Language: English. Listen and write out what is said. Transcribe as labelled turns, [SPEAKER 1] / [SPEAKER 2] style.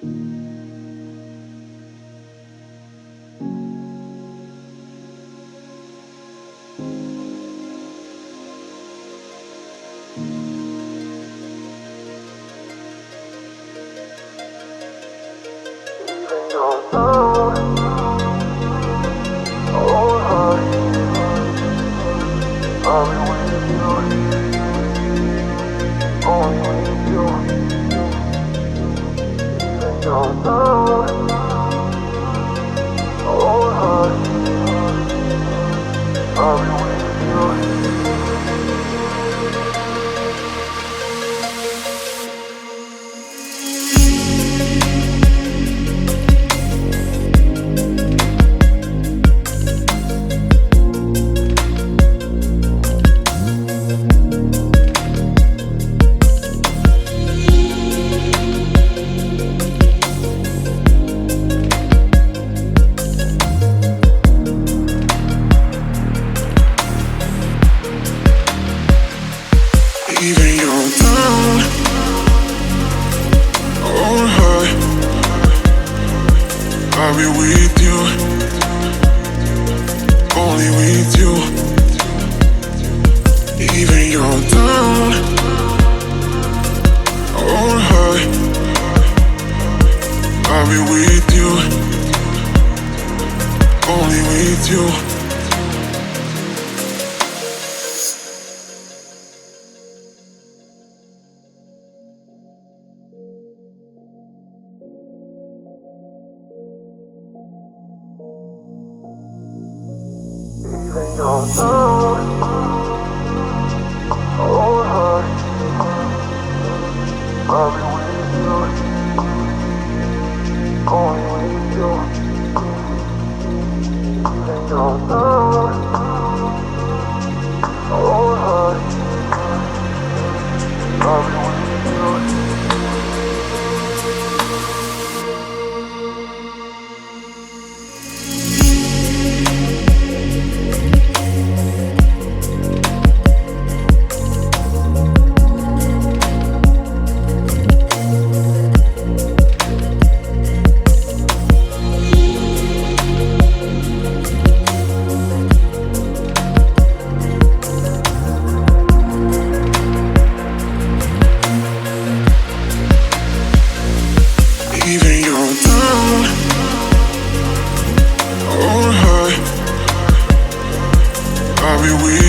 [SPEAKER 1] Even you're down or high, I'll be with you, only with you. Even you're down or high, I'll be with you, only with you. Even you're down or high, I'll be with you, only with you. Even you're down or high, I'll be with you. Even you're down or high, I'll be with you.